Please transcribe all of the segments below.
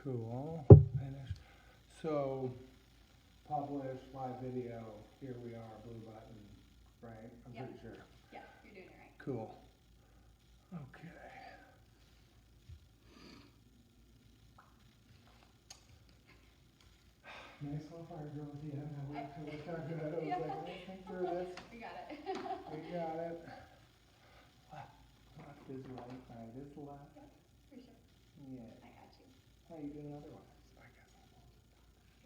Cool. Finish. So, publish live video. Here we are, blue button. Right? I'm pretty sure. Yeah, you're doing it right. Cool. Okay. Nice little fire drill at the end. I worked out good. I was like, let's think through this. We got it. We got it. Left is right is left. Yep, for sure. Yeah. I got you. How you doing otherwise? I guess.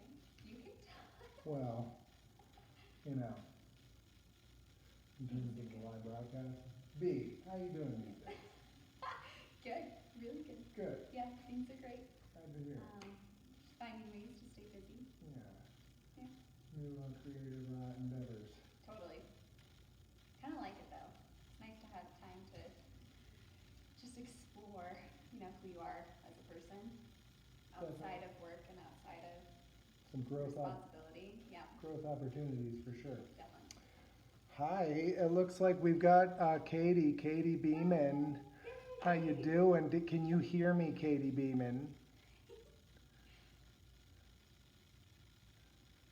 Good. You can tell. Well, you know, in terms of the live broadcast. B, how you doing these days? Good. Really good. Good. Yeah, things are great. Glad to hear. Just finding ways to stay busy. Yeah. Yeah. New creative endeavors. Totally. Kind of like it though. It's nice to have time to just explore, you know, who you are as a person outside of work and outside of Some growth responsibility. Yeah. growth opportunities for sure. Definitely. Hi, it looks like we've got Katie Beeman. How you doing? Can you hear me, Katie Beeman?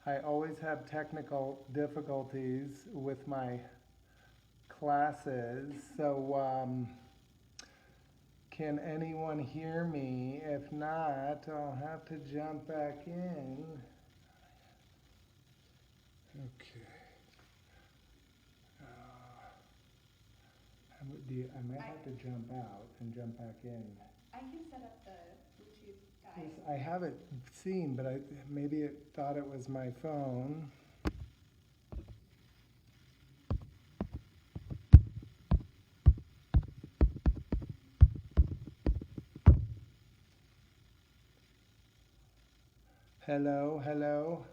I always have technical difficulties with my classes, so can anyone hear me? If not, I'll have to jump back in. Okay. I might have to jump out and jump back in. I can set up the Bluetooth guide. Yes, I have it seen, but maybe it thought it was my phone. Hello.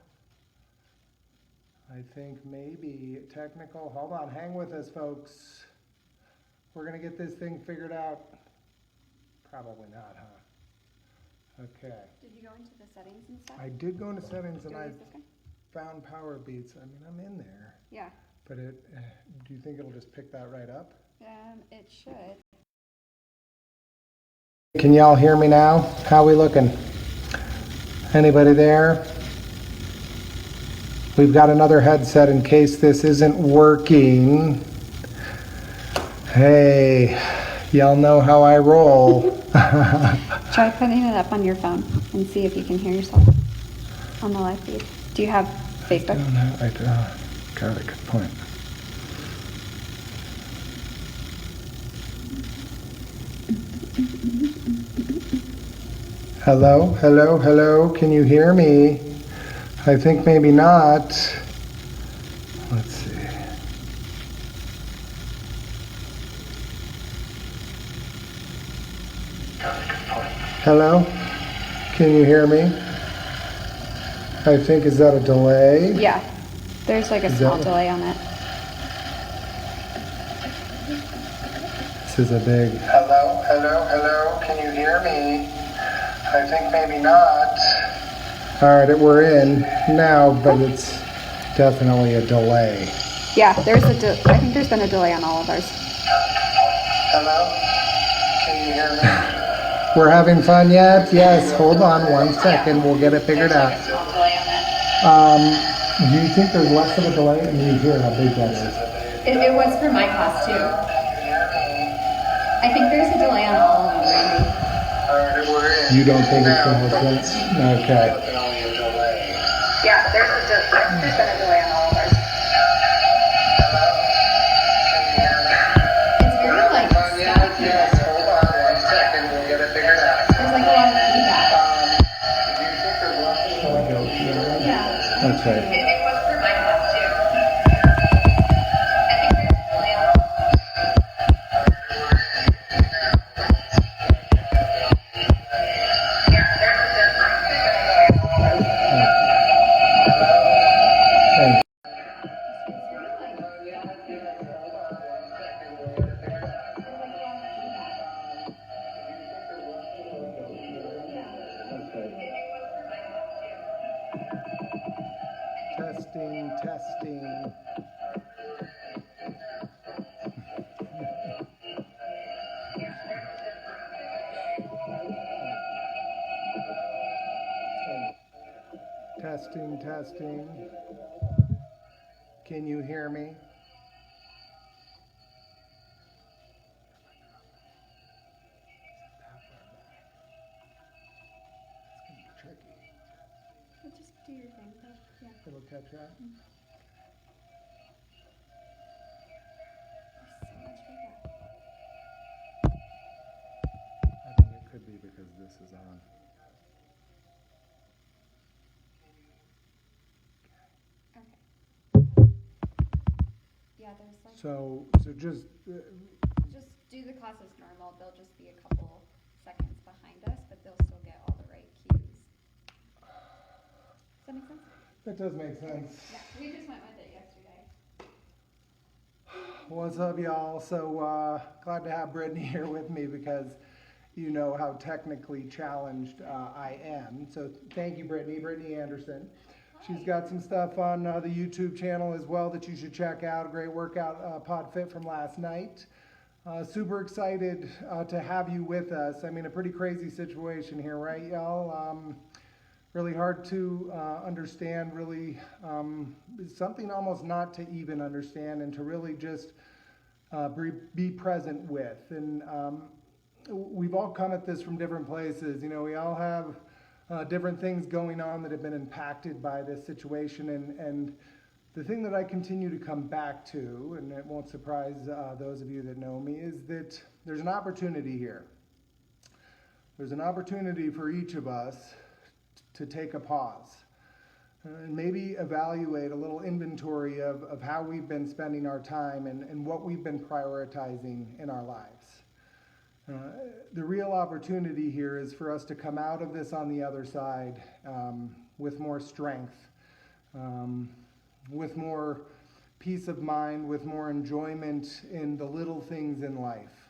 I think maybe technical. Hold on, hang with us, folks. We're gonna get this thing figured out. Probably not, huh? Okay. Did you go into the settings and stuff? I did go into settings and Do I I use this guy? found power beats. I mean, I'm in there. Yeah. But do you think it'll just pick that right up? It should. Can y'all hear me now? How we looking? Anybody there? We've got another headset in case this isn't working. Hey, y'all know how I roll. Try putting it up on your phone and see if you can hear yourself on the live feed. Do you have Facebook? I don't. Got a good point. Hello. Can you hear me? I think maybe not. Let's see. Hello? Can you hear me? I think, is that a delay? Yeah. There's like a small delay on it. This is a big... Hello? Can you hear me? I think maybe not. All right, we're in now, but it's definitely a delay. Yeah, I think there's been a delay on all of ours. Hello? Can you hear me? We're having fun yet? Yes, hold on one second. We'll get it figured out. Do you think there's less of a delay? I mean, you hear how big that is. It was for my class too. I think there's a delay on all of them, Randy. You don't think it's going to have sense? Okay. Yeah, there's been a delay on all of ours. It's very like static. Yes, hold on one second. We'll get it figured out. There's like a lot of feedback. Yeah. That's right. It was for my class too. I think there's a delay on all of them. Yeah, there's been a delay on all of ours. Thank you. Testing. Testing, testing. Can you hear me? But just do your thing, but yeah. It'll catch that. There's so much feedback. I think it could be because this is on. Okay. Yeah, there's like. So just. Just do the class as normal. They'll just be a couple seconds behind us, but they'll still get all the right cues. Does that make sense? That does make sense. Yeah, we just went with it yesterday. What's up, y'all? So glad to have Brittany here with me because you know how technically challenged I am. So thank you, Brittany Anderson. She's got some stuff on the YouTube channel as well that you should check out. A great workout pod fit from last night. Super excited to have you with us. I mean, a pretty crazy situation here, right, y'all? Really hard to understand, really something almost not to even understand and to really just be present with. And we've all come at this from different places. You know, we all have different things going on that have been impacted by this situation. And the thing that I continue to come back to, and it won't surprise those of you that know me, is that there's an opportunity here. There's an opportunity for each of us to take a pause and maybe evaluate a little inventory of how we've been spending our time and what we've been prioritizing in our lives. The real opportunity here is for us to come out of this on the other side with more strength, with more peace of mind, with more enjoyment in the little things in life.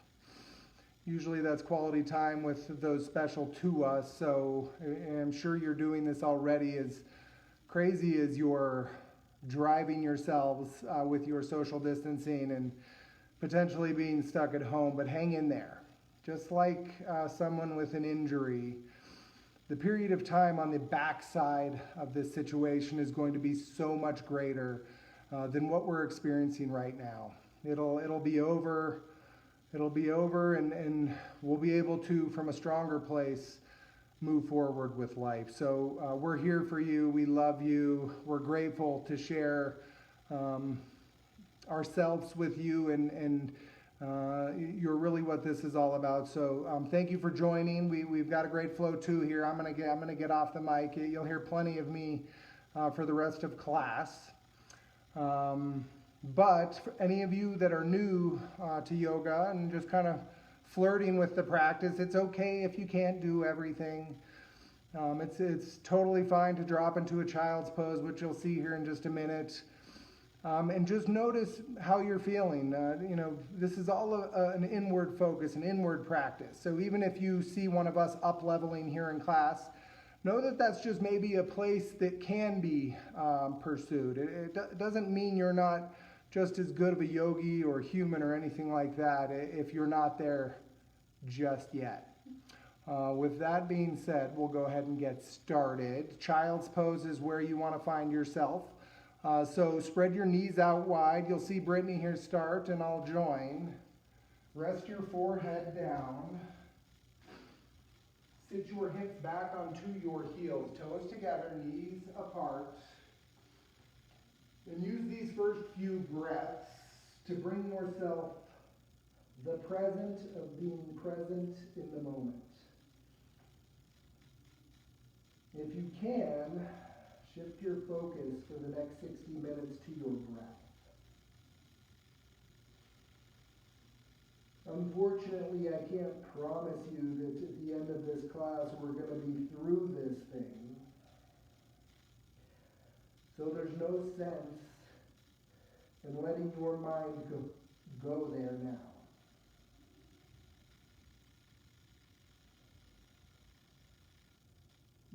Usually that's quality time with those special to us, so I'm sure you're doing this already. As crazy as you're driving yourselves with your social distancing and potentially being stuck at home, but hang in there. Just like someone with an injury, the period of time on the backside of this situation is going to be so much greater than what we're experiencing right now. It'll be over. It'll be over, and we'll be able to, from a stronger place, move forward with life. So we're here for you. We love you. We're grateful to share ourselves with you, and you're really what this is all about. So thank you for joining. We've got a great flow too here. I'm gonna get off the mic. You'll hear plenty of me for the rest of class. But for any of you that are new to yoga and just kind of flirting with the practice, it's okay if you can't do everything. It's totally fine to drop into a child's pose, which you'll see here in just a minute. And just notice how you're feeling. You know, this is all an inward focus, an inward practice. So even if you see one of us up-leveling here in class, know that that's just maybe a place that can be pursued. It doesn't mean you're not just as good of a yogi or human or anything like that if you're not there just yet. With that being said, we'll go ahead and get started. Child's pose is where you want to find yourself. So spread your knees out wide. You'll see Brittany here start, and I'll join. Rest your forehead down. Sit your hips back onto your heels, toes together, knees apart. And use these first few breaths to bring yourself the present of being present in the moment. If you can, shift your focus for the next 60 minutes to your breath. Unfortunately, I can't promise you that at the end of this class we're going to be through this thing. So there's no sense in letting your mind go there now.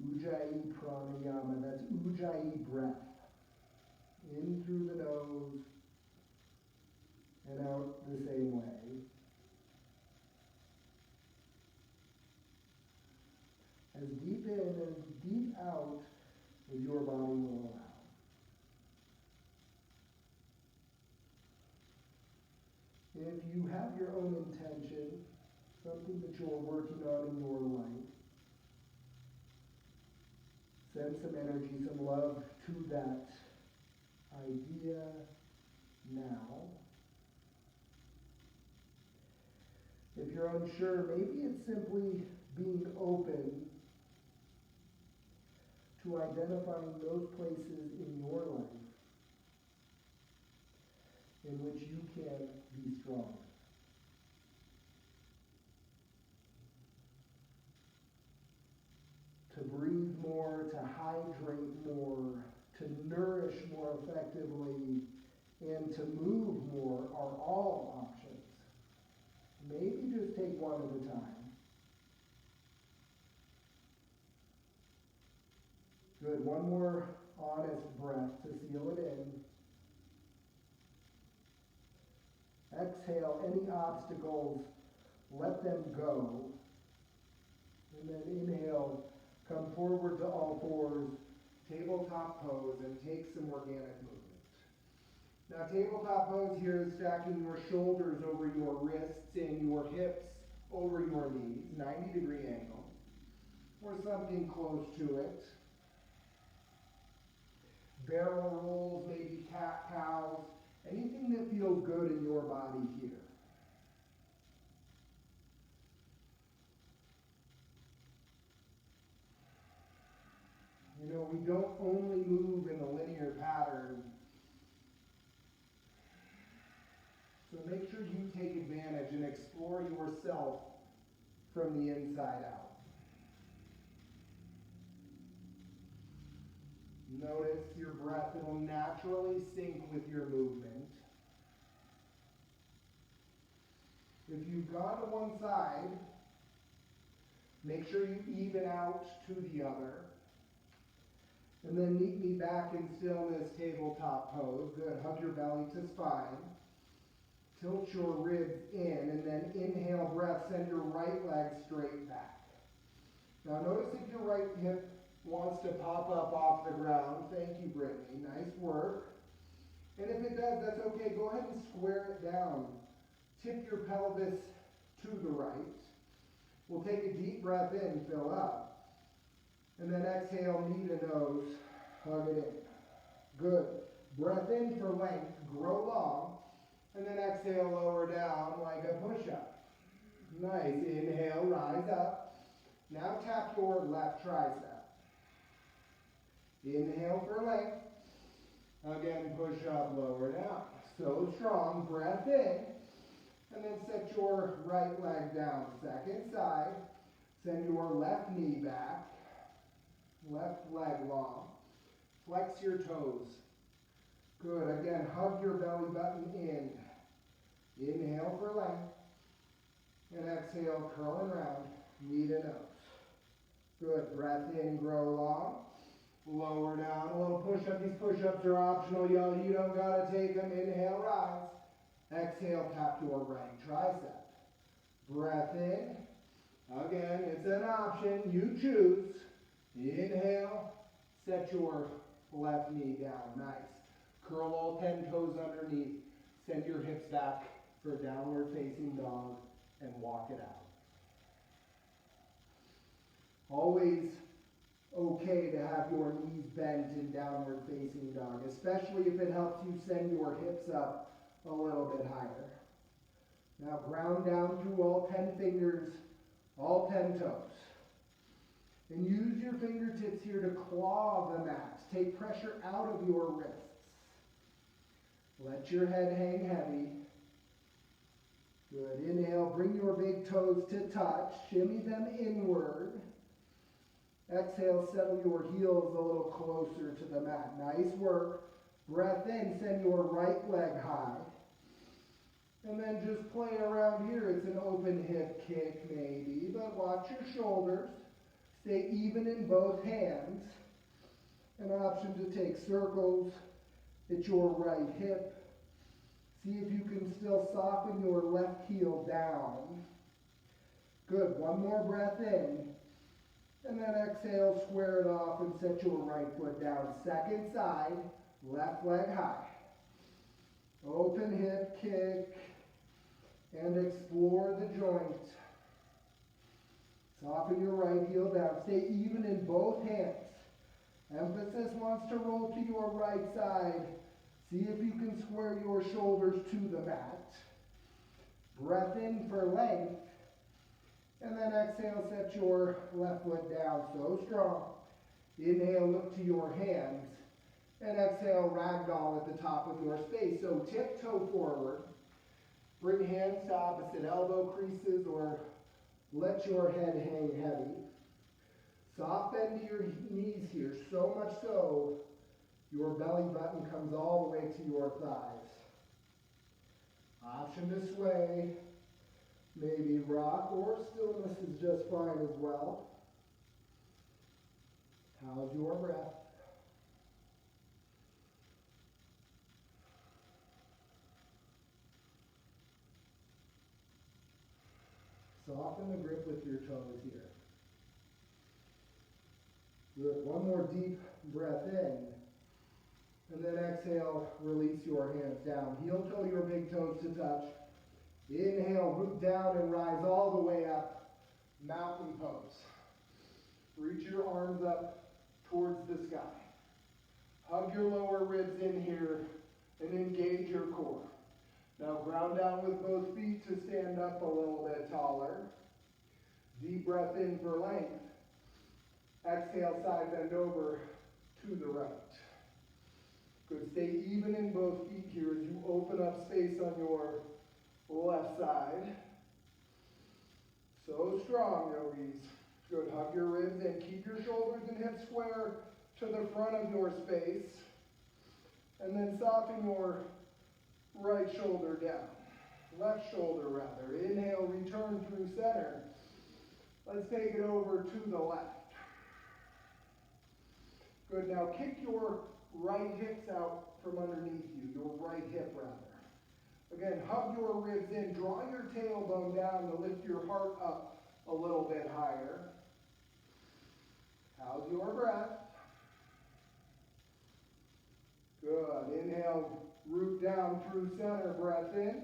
Ujjayi pranayama, that's Ujjayi breath. In through the nose and out the same way. As deep in and deep out as your body will allow. If you have your own intention, something that you're working on in your life, send some energy, some love to that idea now. If you're unsure, maybe it's simply being open to identifying those places in your life in which you can be strong. To breathe more, to hydrate more, to nourish more effectively, and to move more are all options. Maybe just take one at a time. Good. One more honest breath to seal it in. Exhale any obstacles, let them go. And then inhale, come forward to all fours, tabletop pose, and take some organic movement. Now, tabletop pose here is stacking your shoulders over your wrists and your hips over your knees, 90-degree angle, or something close to it. Barrel rolls, maybe cat-cows, anything that feels good in your body here. You know, we don't only move in a linear pattern, so make sure you take advantage and explore yourself from the inside out. Notice your breath. It will naturally sync with your movement. If you've gone to one side, make sure you even out to the other. And then meet me back in stillness, tabletop pose. Good. Hug your belly to spine. Tilt your ribs in, and then inhale breath. Send your right leg straight back. Now notice if your right hip wants to pop up off the ground. Thank you, Brittany. Nice work. And if it does, that's okay. Go ahead and square it down. Tip your pelvis to the right. We'll take a deep breath in, fill up. And then exhale, knee to nose, hug it in. Good. Breath in for length, grow long. And then exhale, lower down like a push-up. Nice. Inhale, rise up. Now tap your left tricep. Inhale for length. Again, push up, lower down. So strong. Breath in. And then set your right leg down. Second side. Send your left knee back. Left leg long. Flex your toes. Good. Again, hug your belly button in. Inhale for length. And exhale, curl and round. Knee to nose. Good. Breath in, grow long. Lower down, a little push-up. These push-ups are optional, y'all. You don't got to take them. Inhale, rise. Exhale, tap your right tricep. Breath in. Again, it's an option. You choose. Inhale. Set your left knee down. Nice. Curl all 10 toes underneath. Send your hips back for downward facing dog and walk it out. Always okay to have your knees bent in downward facing dog, especially if it helps you send your hips up a little bit higher. Now ground down through all 10 fingers, all 10 toes. And use your fingertips here to claw the mat. Take pressure out of your wrists. Let your head hang heavy. Good. Inhale, bring your big toes to touch. Shimmy them inward. Exhale, settle your heels a little closer to the mat. Nice work. Breath in, send your right leg high. And then just play around here. It's an open hip kick maybe, but watch your shoulders. Stay even in both hands. An option to take circles at your right hip. See if you can still soften your left heel down. Good. One more breath in. And then exhale, square it off and set your right foot down. Second side, left leg high. Open hip kick and explore the joint. Soften your right heel down. Stay even in both hands. Emphasis wants to roll to your right side. See if you can square your shoulders to the mat. Breath in for length. And then exhale, set your left foot down. So strong. Inhale, look to your hands. And exhale, ragdoll at the top of your space. So tiptoe forward. Bring hands to opposite elbow creases or let your head hang heavy. Soft bend to your knees here, so much so your belly button comes all the way to your thighs. Option to sway, maybe rock, or stillness is just fine as well. How's your breath? Soften the grip with your toes here. Good. One more deep breath in. And then exhale, release your hands down. Heel toe your big toes to touch. Inhale, root down and rise all the way up. Mountain pose. Reach your arms up towards the sky. Hug your lower ribs in here and engage your core. Now ground down with both feet to stand up a little bit taller. Deep breath in for length. Exhale, side bend over to the right. Good. Stay even in both feet here as you open up space on your left side. So strong, yogis. Good. Hug your ribs and keep your shoulders and hips square to the front of your space. And then soften your right shoulder down. Left shoulder rather. Inhale, return through center. Let's take it over to the left. Good, now kick your right hips out from underneath you, your right hip rather. Again, hug your ribs in, draw your tailbone down to lift your heart up a little bit higher. How's your breath? Good, inhale, root down through center, breath in.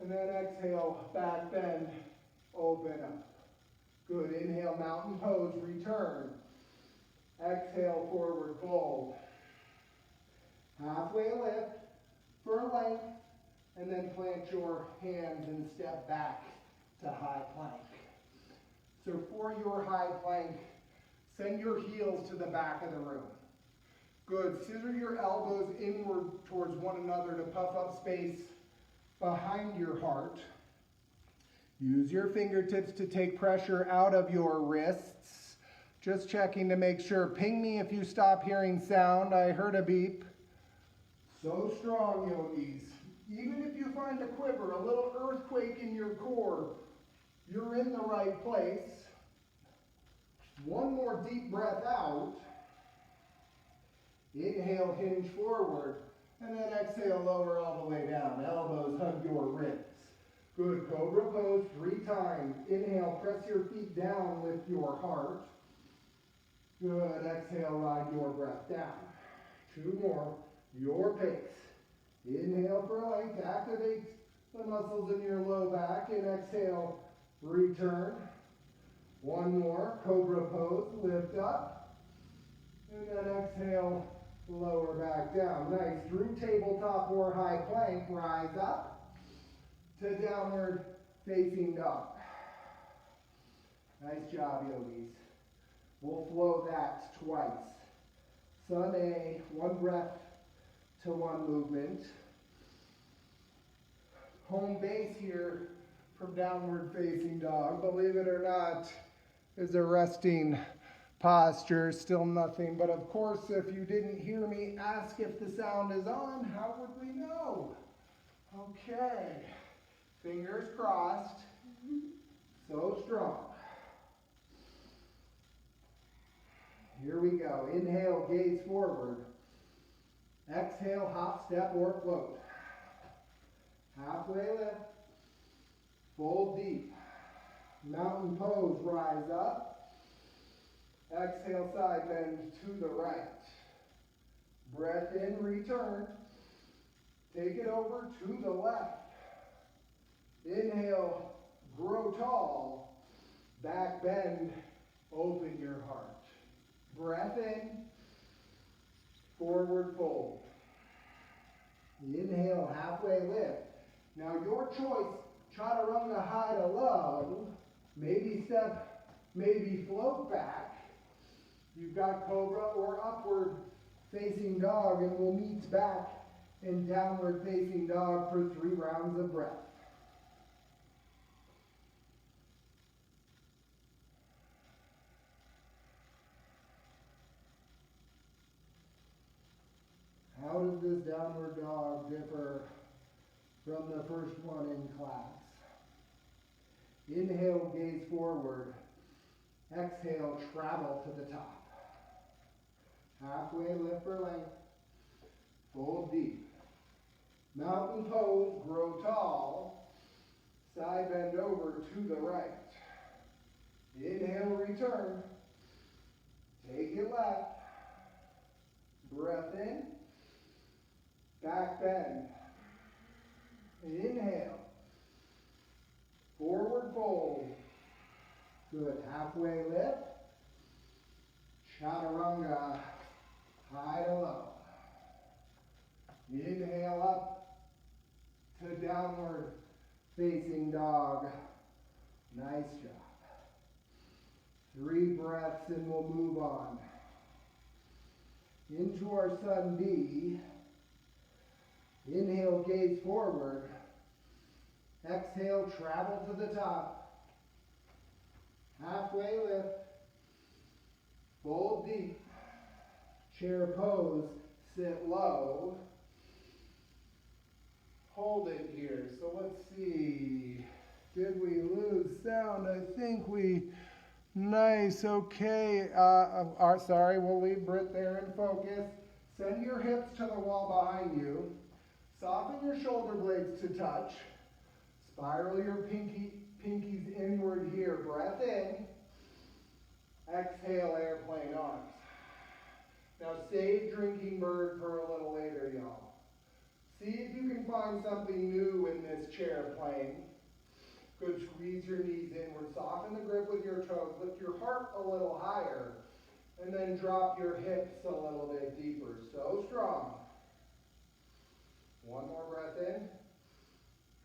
And then exhale, back bend, open up. Good, inhale, mountain pose, return. Exhale, forward fold. Halfway lift for length, and then plant your hands and step back to high plank. So for your high plank, send your heels to the back of the room. Good, scissor your elbows inward towards one another to puff up space behind your heart. Use your fingertips to take pressure out of your wrists. Just checking to make sure. Ping me if you stop hearing sound. I heard a beep. So strong, yogis. Even if you find a quiver, a little earthquake in your core, you're in the right place. One more deep breath out. Inhale, hinge forward. And then exhale, lower all the way down. Elbows hug your ribs. Good, cobra pose 3 times. Inhale, press your feet down, lift your heart. Good, exhale, ride your breath down. 2 more, your pace. Inhale for length, activate the muscles in your low back, and exhale, return. 1 more, cobra pose, lift up. And then exhale, lower back down. Nice, through tabletop or high plank, rise up to downward facing dog. Nice job, yogis. We'll flow that twice. Sun A, 1 breath to 1 movement. Home base here from downward facing dog, believe it or not, is a resting posture, still nothing. But of course, if you didn't hear me ask if the sound is on, how would we know? Okay, fingers crossed, so strong. Here we go. Inhale, gaze forward. Exhale, hop, step, or float. Halfway lift. Fold deep. Mountain pose, rise up. Exhale, side bend to the right. Breath in, return. Take it over to the left. Inhale, grow tall. Back bend, open your heart. Breath in, forward fold. Inhale, halfway lift. Now your choice, chaturanga high to low. Maybe step, maybe float back. You've got cobra or upward facing dog, and we'll meet back in downward facing dog for 3 rounds of breath. How does this downward dog differ from the first one in class? Inhale, gaze forward. Exhale, travel to the top. Halfway lift for length. Fold deep. Mountain pose, grow tall. Side bend over to the right. Inhale, return. Take it left. Breath in. Back bend. Inhale. Forward fold. Good. Halfway lift. Chaturanga. High to low. Inhale up to downward facing dog. Nice job. 3 breaths and we'll move on. Into our sun B. Inhale, gaze forward. Exhale, travel to the top. Halfway lift. Fold deep. Chair pose, sit low. Hold it here. So let's see. Did we lose sound? I think we, nice, okay. Sorry, we'll leave Britt there in focus. Send your hips to the wall behind you. Soften your shoulder blades to touch. Spiral your pinkies inward here. Breath in. Exhale, airplane arms. Now save drinking bird for a little later, y'all. See if you can find something new in this chair plane. Good, squeeze your knees inward. Soften the grip with your toes. Lift your heart a little higher. And then drop your hips a little bit deeper. So strong. One more breath in.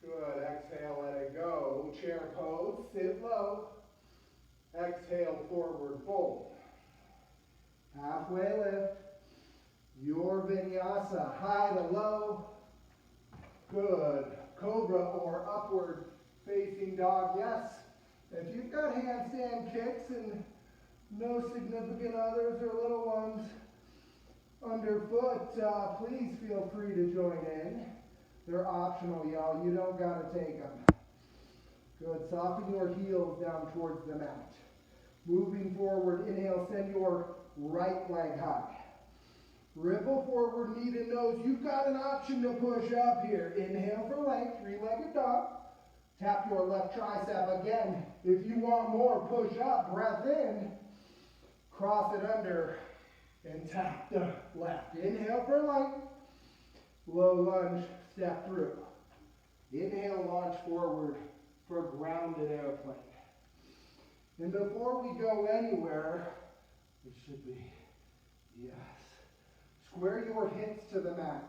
Good. Exhale, let it go. Chair pose. Sit low. Exhale, forward fold. Halfway lift. Your vinyasa. High to low. Good. Cobra or upward facing dog. Yes. If you've got handstand kicks and no significant others or little ones underfoot, please feel free to join in. They're optional, y'all. You don't got to take them. Good. Soften your heels down towards the mat. Moving forward, inhale, send your right leg high. Ripple forward, knee to nose. You've got an option to push up here. Inhale for length, 3-legged dog. Tap your left tricep again. If you want more, push up, breath in. Cross it under and tap the left. Inhale for length. Low lunge, step through. Inhale, launch forward for grounded airplane. And before we go anywhere, it should be, yes. Square your hips to the mat.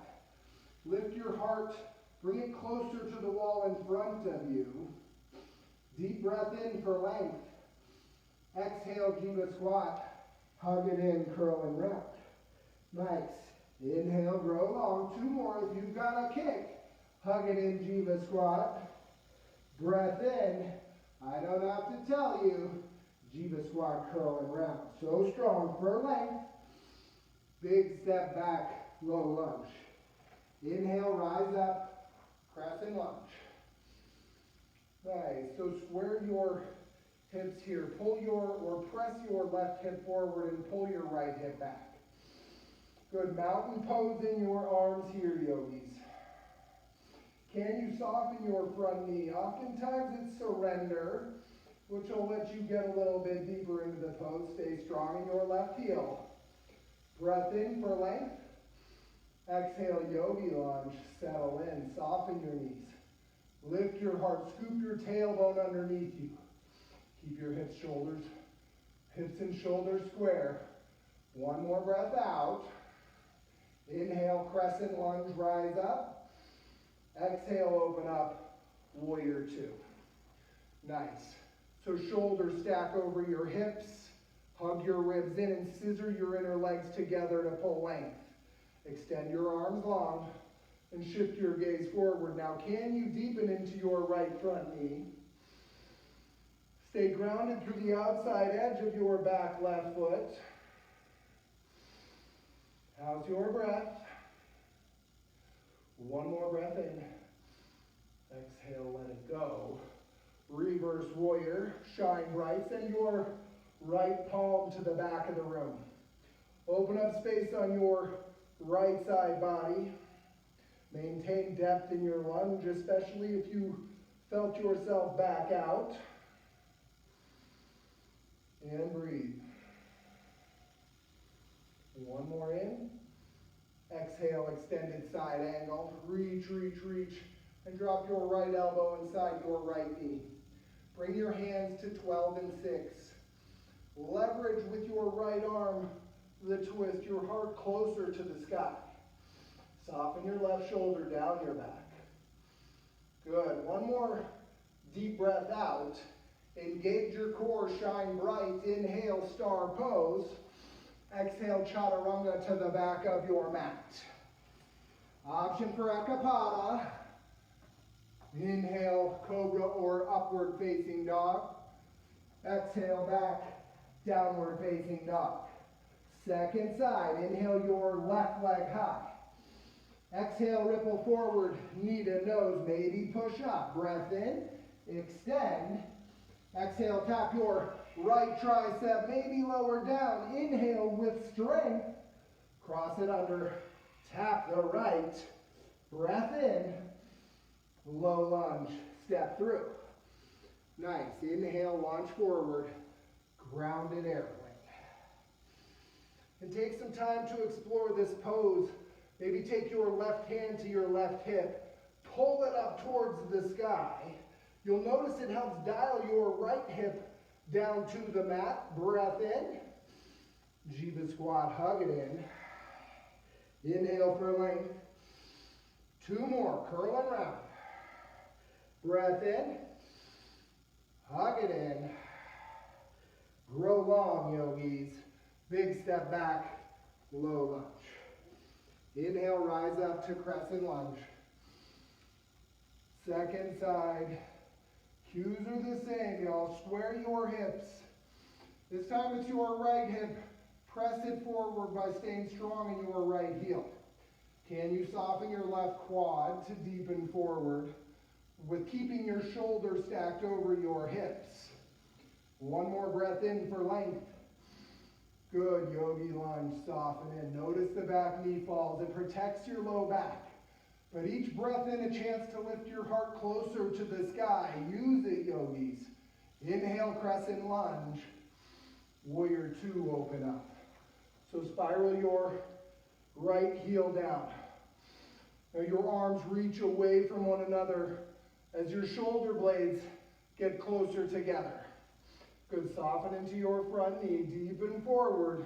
Lift your heart. Bring it closer to the wall in front of you. Deep breath in for length. Exhale, Jiva squat. Hug it in, curl and round. Nice. Inhale, grow long. 2 more if you've got a kick. Hug it in, Jiva squat. Breath in. I don't have to tell you. Jiva squat, curl and round. So strong for length. Big step back, low lunge. Inhale, rise up, crescent lunge. Nice. So square your hips here. Pull your, or press your left hip forward and pull your right hip back. Good. Mountain pose in your arms here, yogis. Can you soften your front knee? Oftentimes it's surrender. which will let you get a little bit deeper into the pose. Stay strong in your left heel. Breath in for length. Exhale, yogi lunge. Settle in, soften your knees. Lift your heart, scoop your tailbone underneath you. Keep your hips and shoulders square. One more breath out. Inhale, crescent lunge, rise up. Exhale, open up, warrior two. Nice. So shoulders stack over your hips. Hug your ribs in and scissor your inner legs together to pull length. Extend your arms long and shift your gaze forward. Now, can you deepen into your right front knee? Stay grounded through the outside edge of your back left foot. How's your breath? One more breath in. Exhale, let it go. Reverse warrior, shine bright. Send your right palm to the back of the room. Open up space on your right side body. Maintain depth in your lunge, especially if you felt yourself back out. And breathe. One more in. Exhale, extended side angle. Reach, reach, reach. And drop your right elbow inside your right knee. Bring your hands to 12 and 6. Leverage with your right arm the twist, your heart closer to the sky. Soften your left shoulder down your back. Good. One more deep breath out. Engage your core, shine bright. Inhale, star pose. Exhale, chaturanga to the back of your mat. Option for Ekapada. Inhale, cobra or upward facing dog. Exhale, back, downward facing dog. Second side, inhale your left leg high. Exhale, ripple forward, knee to nose, maybe push up. Breath in, extend. Exhale, tap your right tricep, maybe lower down. Inhale with strength, cross it under, tap the right. Breath in, low lunge, step through. Nice, inhale, launch forward, grounded airplane. And take some time to explore this pose. Maybe take your left hand to your left hip, pull it up towards the sky. You'll notice it helps dial your right hip down to the mat. Breath in. Jiva squat, hug it in. Inhale for length. Two more, curl and round. Breath in. Hug it in. Grow long, yogis. Big step back, low lunge. Inhale, rise up to crescent lunge. Second side. Cues are the same, y'all. Square your hips. This time it's your right hip. Press it forward by staying strong in your right heel. Can you soften your left quad to deepen forward with keeping your shoulders stacked over your hips? One more breath in for length. Good, yogi lunge, soften in. Notice the back knee falls. It protects your low back. But each breath in, a chance to lift your heart closer to the sky. Use it, yogis. Inhale, crescent lunge. Warrior two, open up. So spiral your right heel down. Now your arms reach away from one another as your shoulder blades get closer together. Good, soften into your front knee, deepen forward,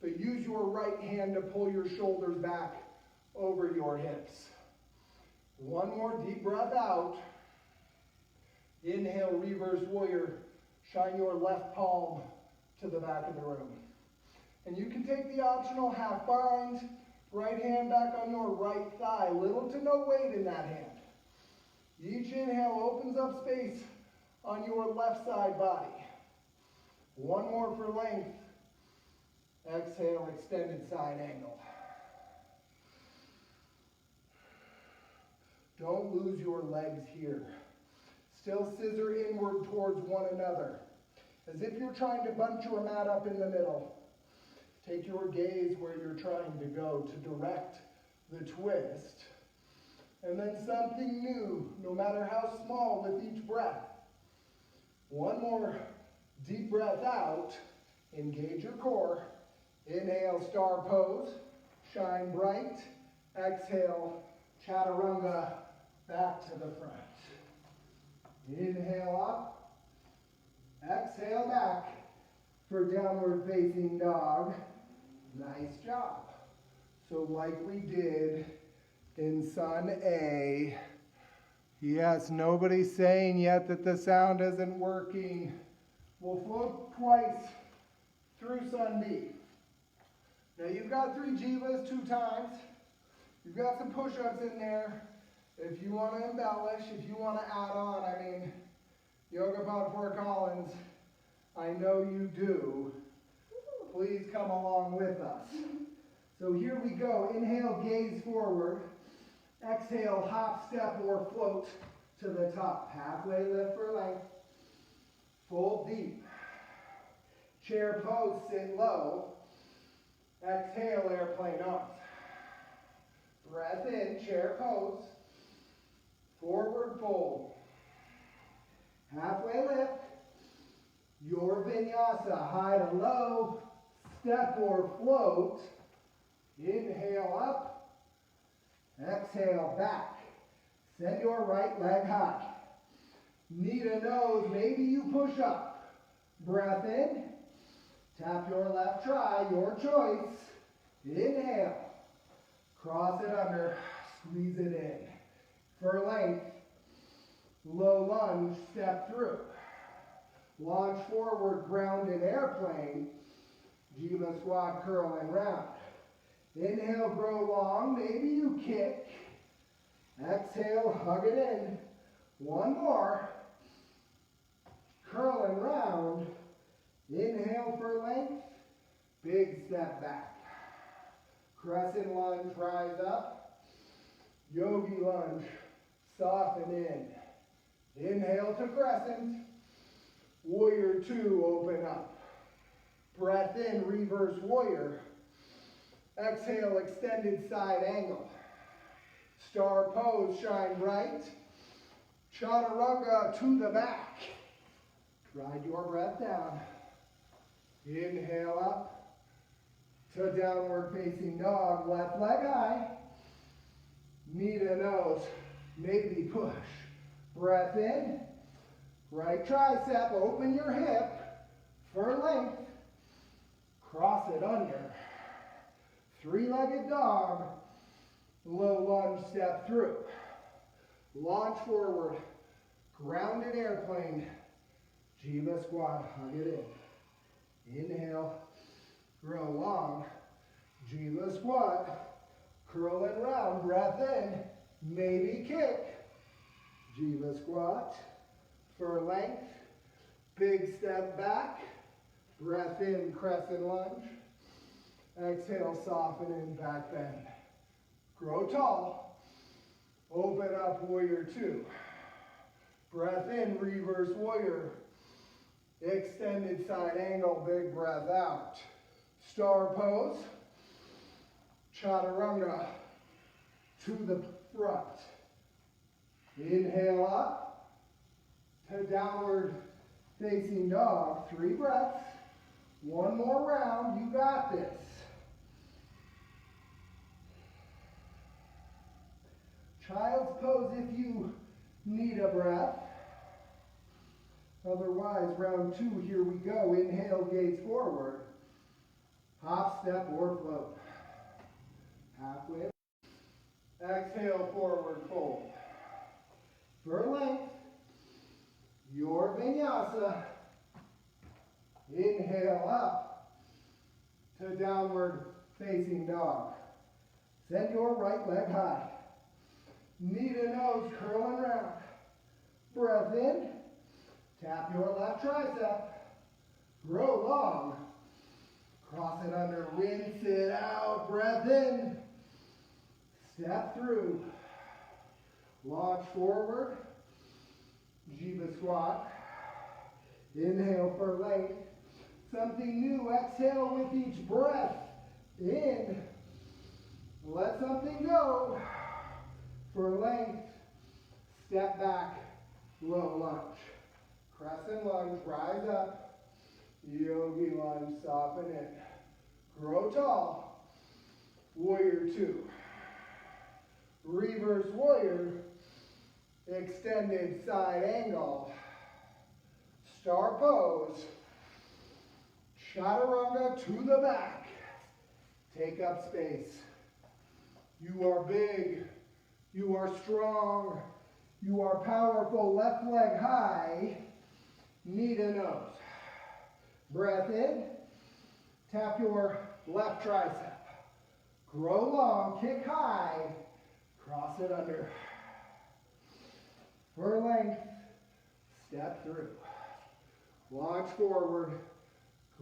but use your right hand to pull your shoulders back over your hips. One more deep breath out. Inhale, reverse warrior. Shine your left palm to the back of the room. And you can take the optional half bind, right hand back on your right thigh, little to no weight in that hand. Each inhale opens up space on your left side body. One more for length. Exhale, extended side angle. Don't lose your legs here. Still scissor inward towards one another, as if you're trying to bunch your mat up in the middle. Take your gaze where you're trying to go to direct the twist. And then something new, no matter how small, with each breath. One more deep breath out. Engage your core. Inhale, star pose. Shine bright. Exhale, chaturanga, back to the front. Inhale up. Exhale back for downward facing dog. Nice job. So like we did in Sun A, yes, nobody's saying yet that the sound isn't working. We'll float twice through Sun B. Now you've got 3 jivas 2 times. You've got some push-ups in there. If you want to embellish, if you want to add on, I mean, YogaPod Fort Collins, I know you do. Please come along with us. So here we go. Inhale, gaze forward. Exhale, hop, step, or float to the top. Halfway lift for length. Fold deep. Chair pose, sit low. Exhale, airplane arms. Breath in, chair pose. Forward fold. Halfway lift. Your vinyasa, high to low. Step or float. Inhale up. Exhale back. Send your right leg high. Knee to nose, maybe you push up. Breath in. Tap your left tri, your choice. Inhale. Cross it under, squeeze it in. For length, low lunge, step through. Launch forward, ground in airplane. Jiva squat, curl and round. Inhale, grow long, maybe you kick. Exhale, hug it in. One more. Curl and round. Inhale for length. Big step back. Crescent lunge, rise up. Yogi lunge, soften in. Inhale to crescent. Warrior 2, open up. Breath in, reverse warrior. Exhale, extended side angle. Star pose, shine bright. Chaturanga to the back. Ride your breath down. Inhale up to downward facing dog. Left leg high. Knee to nose. Maybe push. Breath in. Right tricep. Open your hip for length. Cross it under. 3-legged dog. Low lunge, step through. Launch forward. Grounded airplane. Jiva squat, hug it in. Inhale, grow long. Jiva squat, curl and round. Breath in, maybe kick. Jiva squat, for length. Big step back. Breath in, crescent lunge. Exhale, soften in, back bend. Grow tall. Open up, warrior 2. Breath in, reverse warrior. Extended side angle, big breath out. Star pose. Chaturanga to the front. Inhale up to downward facing dog. 3 breaths. One more round. You got this. Child's pose if you need a breath. Otherwise, round 2, here we go. Inhale, gaze forward. Hop, step, or float. Halfway. Exhale, forward fold. For length, your vinyasa. Inhale up to downward facing dog. Send your right leg high. Knee to nose, curl and round. Breath in. Tap your left tricep. Grow long. Cross it under, rinse it out. Breath in. Step through. Launch forward. Jiva squat. Inhale for length. Something new. Exhale with each breath. In. Let something go. For length. Step back. Low lunge. Crescent lunge, rise up. Yogi lunge, soften in. Grow tall. Warrior 2. Reverse warrior. Extended side angle. Star pose. Chaturanga to the back. Take up space. You are big. You are strong. You are powerful. Left leg high. Knee to nose. Breath in. Tap your left tricep. Grow long. Kick high. Cross it under. For length. Step through. Launch forward.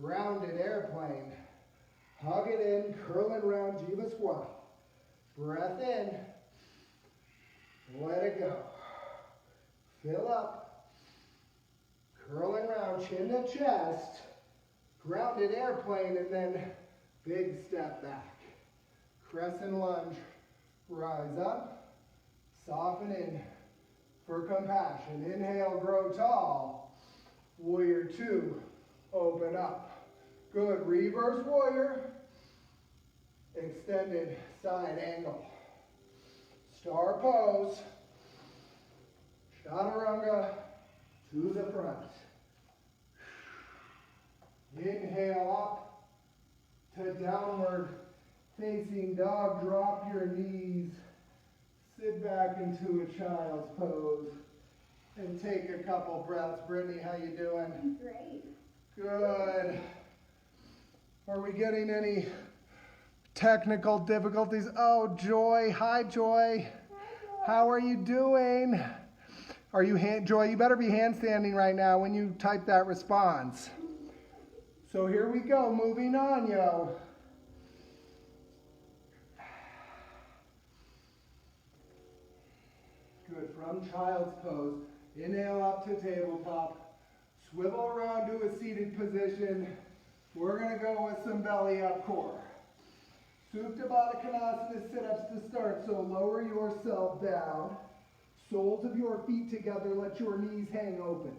Grounded airplane. Hug it in. Curl it around. Jiva squat. Breath in. Let it go. Fill up. Curling around, chin to chest. Grounded airplane, and then big step back. Crescent lunge. Rise up. Soften in for compassion. Inhale, grow tall. Warrior 2. Open up. Good. Reverse warrior. Extended side angle. Star pose. Chaturanga to the front. Inhale up to downward facing dog. Drop your knees. Sit back into a child's pose and take a couple breaths. Brittany, how you doing? Great. Good. Are we getting any technical difficulties? Oh, Joy. Hi, Joy. How are you doing? Are you Joy? You better be handstanding right now when you type that response. So here we go. Moving on, yo. Good. From child's pose. Inhale up to tabletop. Swivel around to a seated position. We're going to go with some belly up core. Supta Baddha Konasana sit-ups to start, so lower yourself down. Soles of your feet together, let your knees hang open.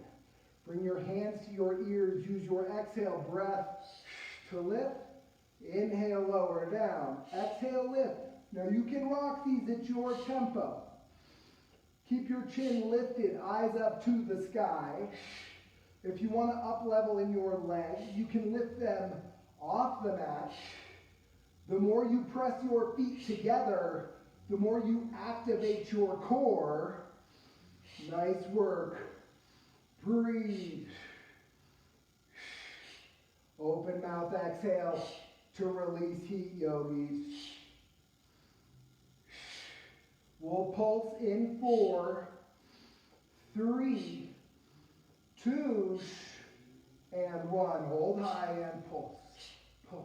Bring your hands to your ears, use your exhale breath to lift. Inhale, lower down. Exhale, lift. Now you can rock these at your tempo. Keep your chin lifted, eyes up to the sky. If you want to up level in your legs, you can lift them off the mat. The more you press your feet together, the more you activate your core. Nice work. Breathe. Open mouth exhale to release heat, yogis. We'll pulse in 4, 3, 2, and 1. Hold high and pulse. Pulse.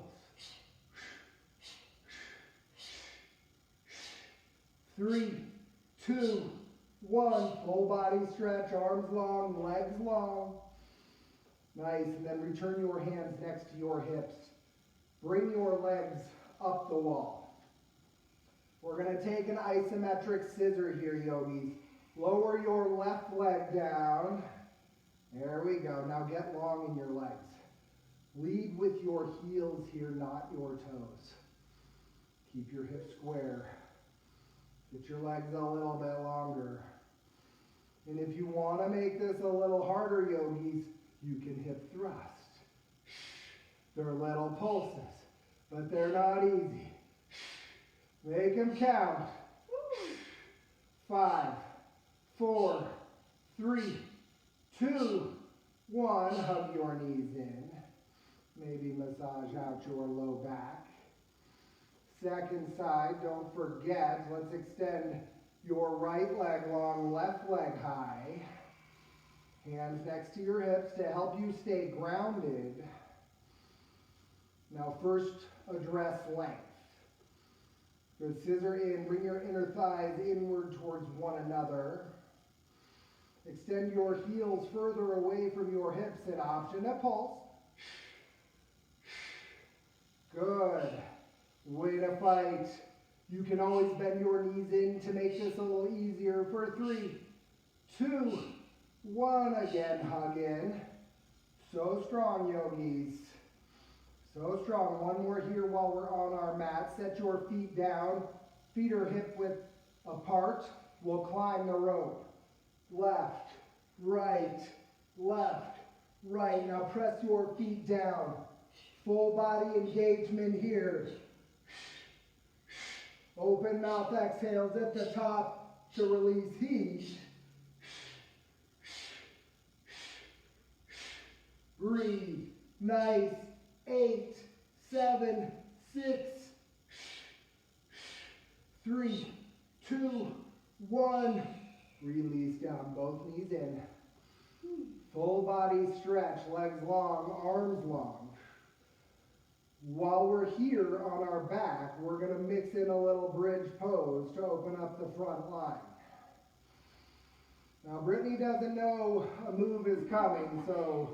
3, 2, 1. Full body stretch, arms long, legs long. Nice, and then return your hands next to your hips. Bring your legs up the wall. We're going to take an isometric scissor here, yogis. Lower your left leg down. There we go. Now get long in your legs. Lead with your heels here, not your toes. Keep your hips square. Get your legs a little bit longer. And if you want to make this a little harder, yogis, you can hip thrust. They're little pulses, but they're not easy. Make them count. 5, 4, 3, 2, 1. Hug your knees in. Maybe massage out your low back. Second side, don't forget, let's extend your right leg long, left leg high. Hands next to your hips to help you stay grounded. Now first address length. Good, scissor in, bring your inner thighs inward towards one another. Extend your heels further away from your hips, an option to pulse. Good. Way to fight. You can always bend your knees in to make this a little easier for 3, 2, 1. Again, hug in. So strong, yogis. So strong. One more here while we're on our mat. Set your feet down. Feet are hip width apart. We'll climb the rope. Left, right, left, right. Now press your feet down. Full body engagement here. Open mouth exhales at the top to release heat. Breathe. Nice. 8, 7, 6, 3, 2, 1. Release down, both knees in. Full body stretch, legs long, arms long. While we're here on our back, we're going to mix in a little bridge pose to open up the front line. Now, Brittany doesn't know a move is coming, so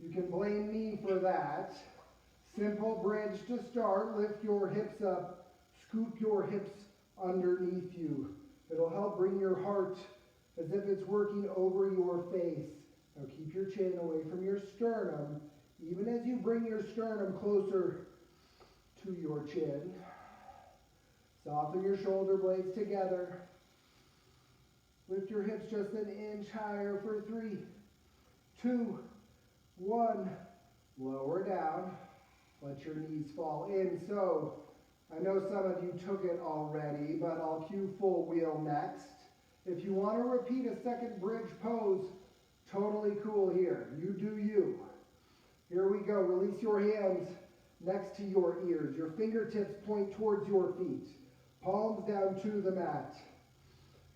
you can blame me for that. Simple bridge to start. Lift your hips up. Scoop your hips underneath you. It'll help bring your heart as if it's working over your face. Now keep your chin away from your sternum, even as you bring your sternum closer to your chin. Soften your shoulder blades together. Lift your hips just an inch higher for 3, 2, 1. Lower down. Let your knees fall in. So, I know some of you took it already, but I'll cue full wheel next. If you want to repeat a second bridge pose, totally cool here. You do you. Here we go. Release your hands next to your ears. Your fingertips point towards your feet. Palms down to the mat.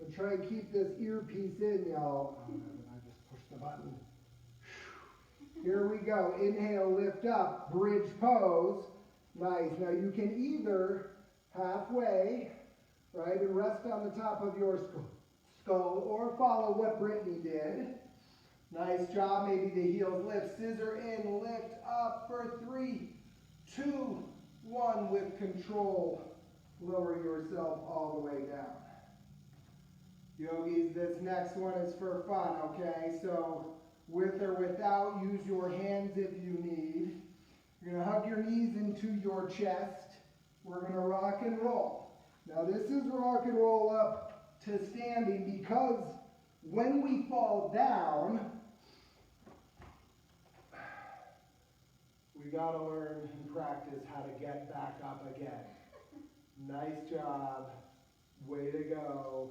And try and keep this earpiece in, y'all. Oh, I just pushed the button. Here we go. Inhale, lift up, bridge pose. Nice. Now you can either halfway, right, and rest on the top of your skull, or follow what Brittany did. Nice job. Maybe the heels lift. Scissor in, lift up for 3, 2, 1. With control, lower yourself all the way down. Yogis, this next one is for fun, okay? So with or without, use your hands if you need. You're going to hug your knees into your chest. We're going to rock and roll. Now this is rock and roll up to standing, because when we fall down, we got to learn and practice how to get back up again. Nice job. Way to go.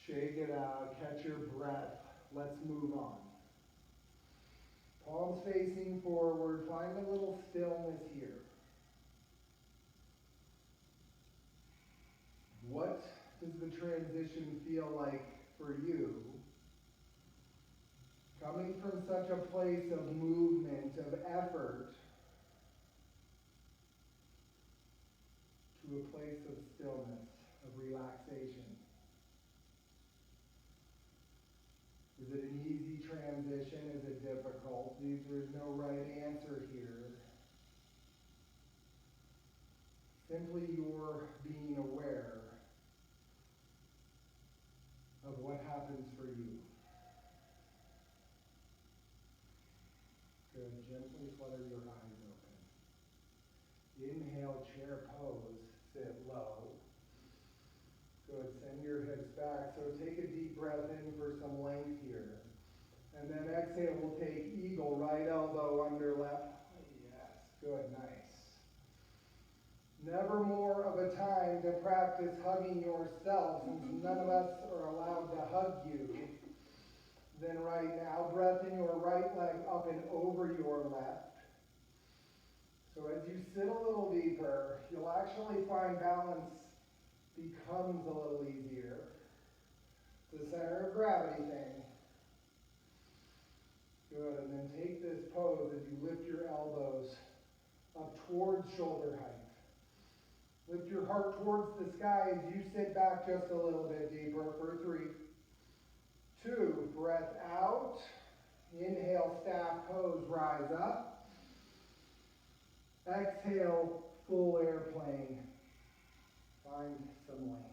Shake it out. Catch your breath. Let's move on. Palms facing forward. Find a little stillness here. What does the transition feel like for you? Coming from such a place of movement, of effort, to a place of stillness, of relaxation. Is it an easy transition? Is it difficult? There's no right answer here. Simply you're being aware of what happens for you. Good. Gently flutter your eyes open. Inhale, chair pose. Sit low. Good. Send your hips back. So take a deep breath in for some length here. And then exhale, we'll take eagle, right elbow under left. Yes. Good. Nice. Never more of a time to practice hugging yourself, since none of us are allowed to hug you, than right now. Breath in your right leg up and over your left. So as you sit a little deeper, you'll actually find balance becomes a little easier. The center of gravity thing. Good, and then take this pose as you lift your elbows up towards shoulder height. Lift your heart towards the sky as you sit back just a little bit deeper for 3, 2, breath out. Inhale, staff pose, rise up. Exhale, full airplane. Find some length.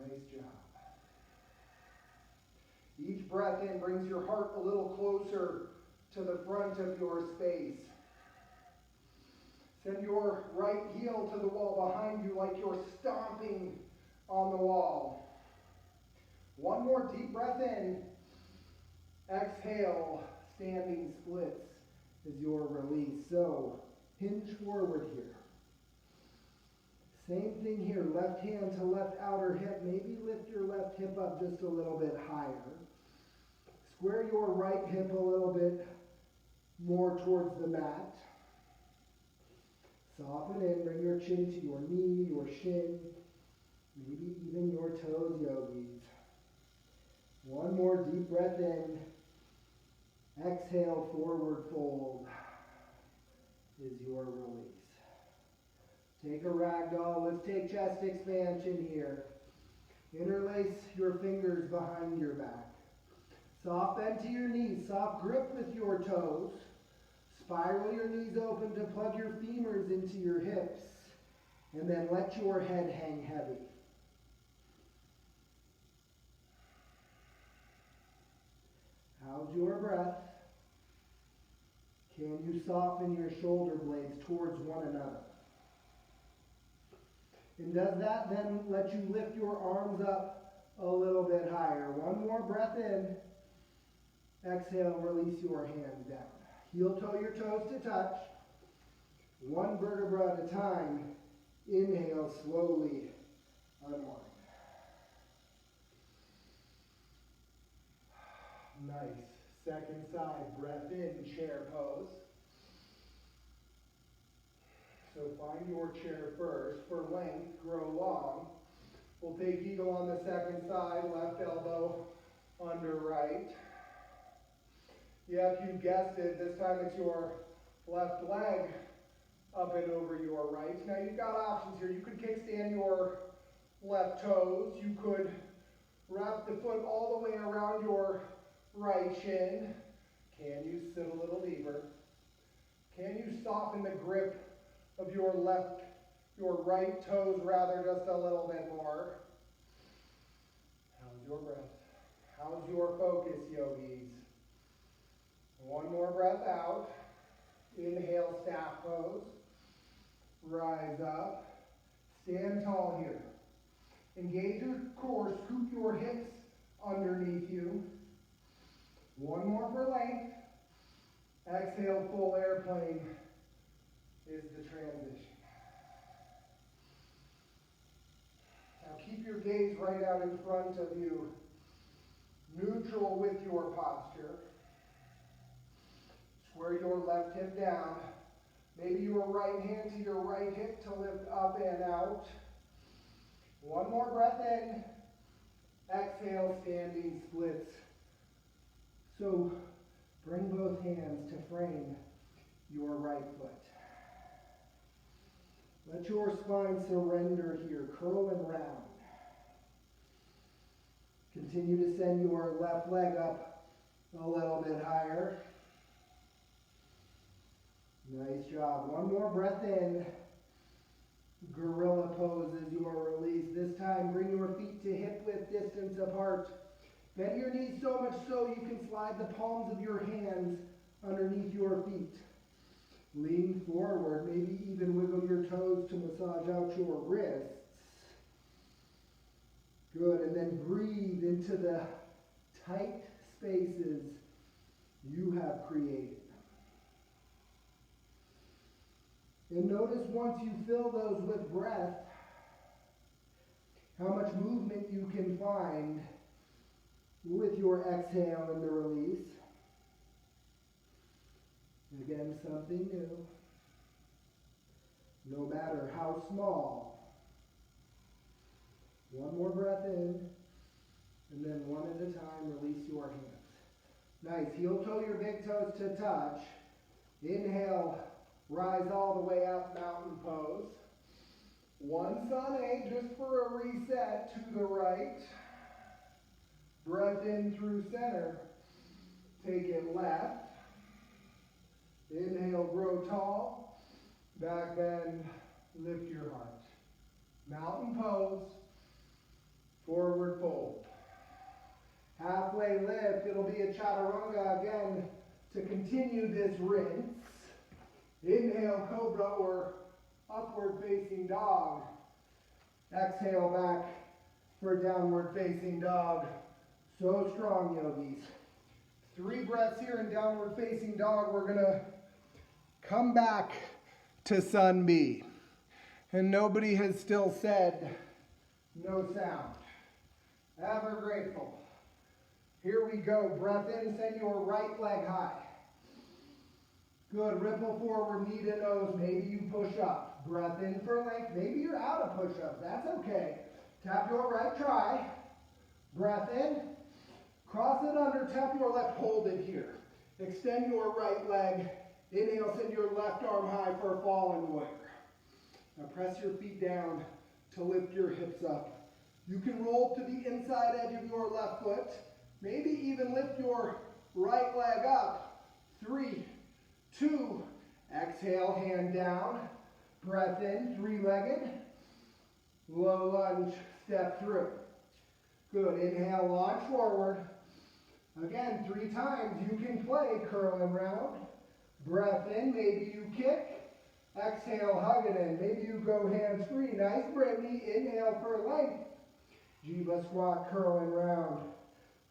Nice job. Each breath in brings your heart a little closer to the front of your space. Send your right heel to the wall behind you like you're stomping on the wall. One more deep breath in. Exhale, standing splits is your release. So, hinge forward here. Same thing here, left hand to left outer hip. Maybe lift your left hip up just a little bit higher. Square your right hip a little bit more towards the mat. Soften in, bring your chin to your knee, your shin, maybe even your toes, yogis. One more deep breath in. Exhale, forward fold is your release. Take a ragdoll. Let's take chest expansion here. Interlace your fingers behind your back. Soft bend to your knees. Soft grip with your toes. Spiral your knees open to plug your femurs into your hips. And then let your head hang heavy. How's your breath? Can you soften your shoulder blades towards one another? And does that then let you lift your arms up a little bit higher? One more breath in. Exhale, release your hands down. Heel toe your toes to touch. One vertebra at a time. Inhale, slowly unwind. Nice. Second side, breath in, chair pose. So find your chair first. For length, grow long. We'll take eagle on the second side, left elbow under right. Yep, you guessed it. This time it's your left leg up and over your right. Now you've got options here. You could kickstand your left toes. You could wrap the foot all the way around your right shin. Can you sit a little deeper? Can you soften the grip of your right toes rather just a little bit more? How's your breath? How's your focus, yogis? One more breath out. Inhale, staff pose. Rise up. Stand tall here. Engage your core. Scoop your hips underneath you. One more for length. Exhale, full airplane is the transition. Now keep your gaze right out in front of you. Neutral with your posture. Square your left hip down. Maybe your right hand to your right hip to lift up and out. One more breath in. Exhale, standing splits. So bring both hands to frame your right foot. Let your spine surrender here. Curl and round. Continue to send your left leg up a little bit higher. Nice job. One more breath in. Gorilla pose is your release. This time, bring your feet to hip width distance apart. Bend your knees so much so you can slide the palms of your hands underneath your feet. Lean forward, maybe even wiggle your toes to massage out your wrists. Good, and then breathe into the tight spaces you have created. And notice once you fill those with breath, how much movement you can find with your exhale and the release. Again, something new. No matter how small. One more breath in, and then one at a time, release your hands. Nice. Heel toe your big toes to touch. Inhale, rise all the way up, mountain pose. One sun egg just for a reset to the right. Breath in through center. Take it left. Inhale, grow tall. Back bend, lift your heart. Mountain pose. Forward fold. Halfway lift, it'll be a chaturanga again to continue this rinse. Inhale, cobra or upward facing dog. Exhale back for downward facing dog. So strong, yogis. 3 breaths here in downward facing dog. We're gonna come back to sun B. And nobody has still said no sound. Ever grateful. Here we go. Breath in, send your right leg high. Good. Ripple forward, knee to nose. Maybe you push up. Breath in for length. Maybe you're out of push-ups. That's okay. Tap your right try. Breath in. Cross it under. Tap your left. Hold it here. Extend your right leg. Inhale, send your left arm high for a fallen warrior. Now press your feet down to lift your hips up. You can roll to the inside edge of your left foot. Maybe even lift your right leg up. 3, 2, exhale, hand down. Breath in, 3-legged. Low lunge, step through. Good, inhale, launch forward. Again, 3 times. You can play curl and round. Breath in, maybe you kick. Exhale, hug it in. Maybe you go hands free. Nice, Brittany. Inhale for length. Jiva squat, curl and round.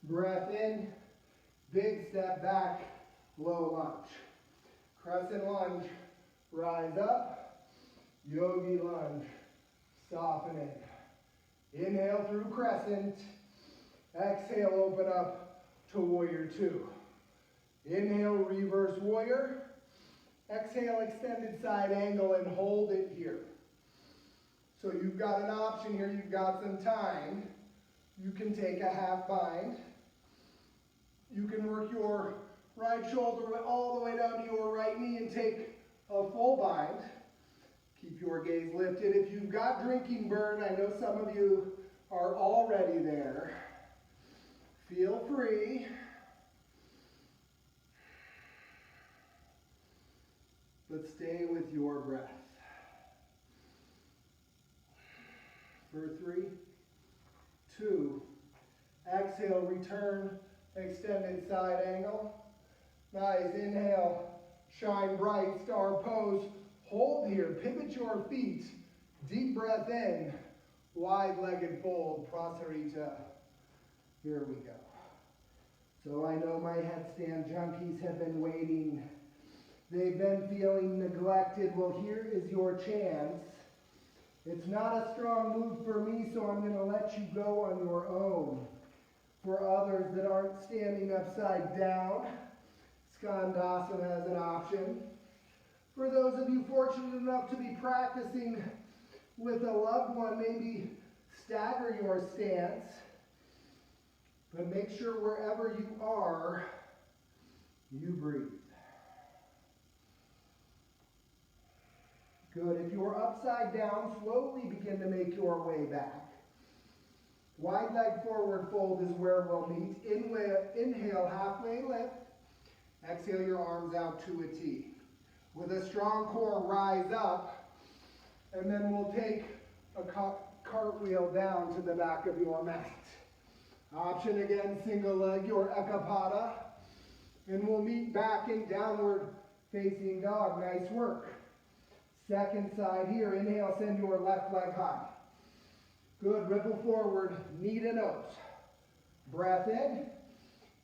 Breath in. Big step back. Low lunge. Crescent lunge. Rise up. Yogi lunge. Soften in. Inhale through crescent. Exhale, open up to warrior 2. Inhale, reverse warrior. Exhale, extended side angle and hold it here. So you've got an option here, you've got some time. You can take a half bind. You can work your right shoulder all the way down to your right knee and take a full bind. Keep your gaze lifted. If you've got drinking burn, I know some of you are already there. Feel free. But stay with your breath. For 3, 2, exhale, return, extended side angle. Nice, inhale, shine bright, star pose. Hold here, pivot your feet. Deep breath in, wide-legged fold, prasarita. Here we go. So I know my headstand junkies have been waiting. They've been feeling neglected. Well, here is your chance. It's not a strong move for me, so I'm going to let you go on your own. For others that aren't standing upside down, Skandasana is an option. For those of you fortunate enough to be practicing with a loved one, maybe stagger your stance. But make sure wherever you are, you breathe. Good. If you're upside down, slowly begin to make your way back. Wide leg forward fold is where we'll meet. Inhale, halfway lift. Exhale your arms out to a T. With a strong core, rise up. And then we'll take a cartwheel down to the back of your mat. Option again, single leg, your Ekapada. And we'll meet back in downward facing dog. Nice work. Second side here, inhale, send your left leg high. Good, ripple forward, knee to nose. Breath in,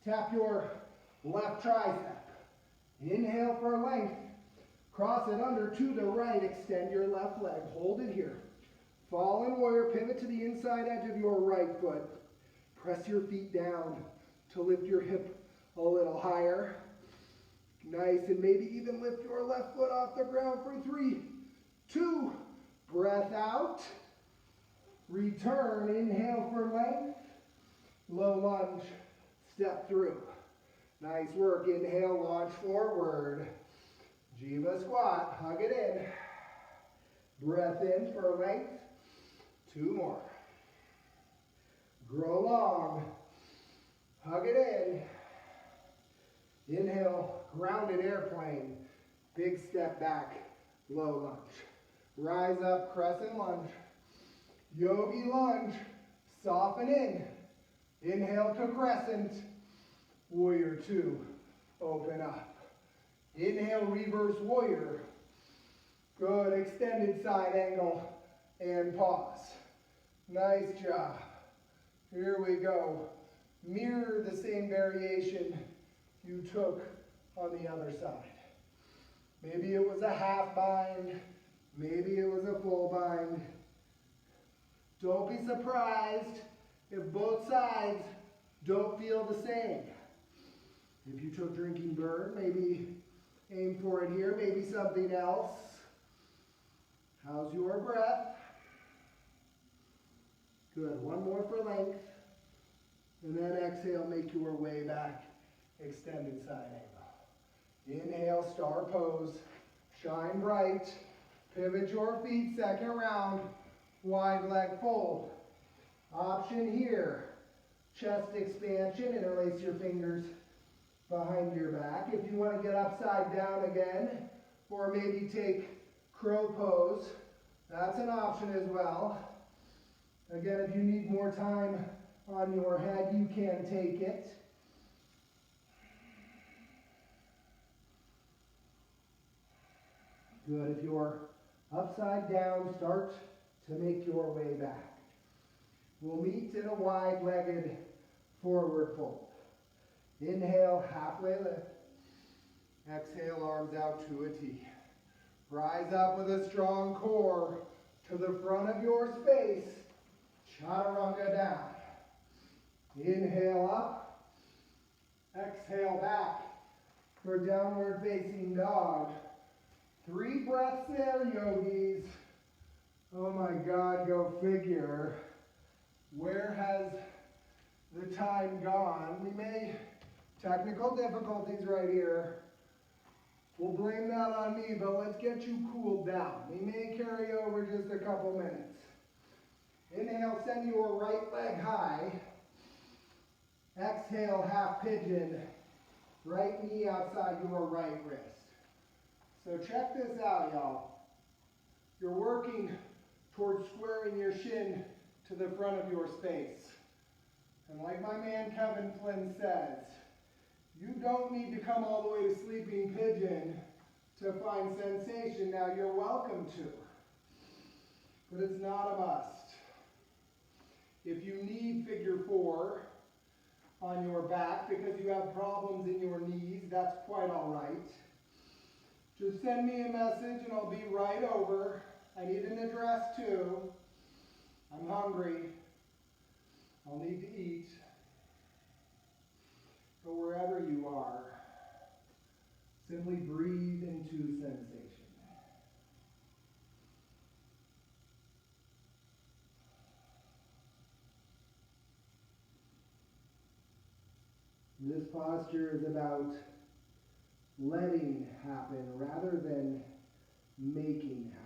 tap your left tricep. Inhale for length, cross it under to the right, extend your left leg, hold it here. Fallen warrior, pivot to the inside edge of your right foot. Press your feet down to lift your hip a little higher. Nice, and maybe even lift your left foot off the ground for 3, 2, breath out, return, inhale for length, low lunge, step through. Nice work, inhale, launch forward, Jiva squat, hug it in, breath in for length, 2 more. Grow long, hug it in, inhale, grounded airplane, big step back, low lunge. Rise up, crescent lunge. Yogi lunge, soften in. Inhale to crescent. Warrior 2. Open up. Inhale, reverse warrior. Good, extended side angle and pause. Nice job. Here we go. Mirror the same variation you took on the other side. Maybe it was a half bind, maybe it was a full bind. Don't be surprised if both sides don't feel the same. If you took drinking bird, maybe aim for it here, maybe something else. How's your breath? Good, one more for length. And then exhale, make your way back, extended side angle. Inhale, star pose, shine bright. Pivot your feet, second round, wide leg fold. Option here, chest expansion, interlace your fingers behind your back. If you want to get upside down again, or maybe take crow pose, that's an option as well. Again, if you need more time on your head, you can take it. Good. If you're upside down, start to make your way back. We'll meet in a wide-legged forward fold. Inhale, halfway lift. Exhale, arms out to a T. Rise up with a strong core to the front of your space. Chaturanga down. Inhale up. Exhale back for downward facing dog. 3 breaths there, yogis. Oh my God, go figure. Where has the time gone? Technical difficulties right here. We'll blame that on me, but let's get you cooled down. We may carry over just a couple minutes. Inhale, send your right leg high. Exhale, half pigeon. Right knee outside your right wrist. So check this out, y'all. You're working towards squaring your shin to the front of your space. And like my man Kevin Flynn says, you don't need to come all the way to sleeping pigeon to find sensation. Now you're welcome to, but it's not a must. If you need figure 4 on your back because you have problems in your knees, that's quite all right. Just send me a message and I'll be right over. I need an address too. I'm hungry. I'll need to eat. But wherever you are, simply breathe into sensation. This posture is about letting happen rather than making happen.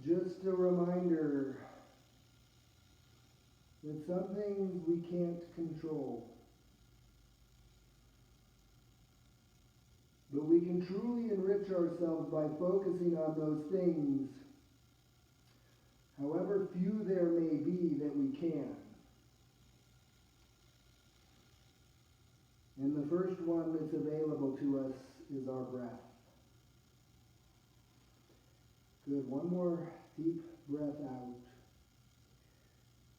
Just a reminder that some things we can't control, but we can truly enrich ourselves by focusing on those things, however few there may be, that we can. And the first one that's available to us is our breath. Good. One more deep breath out.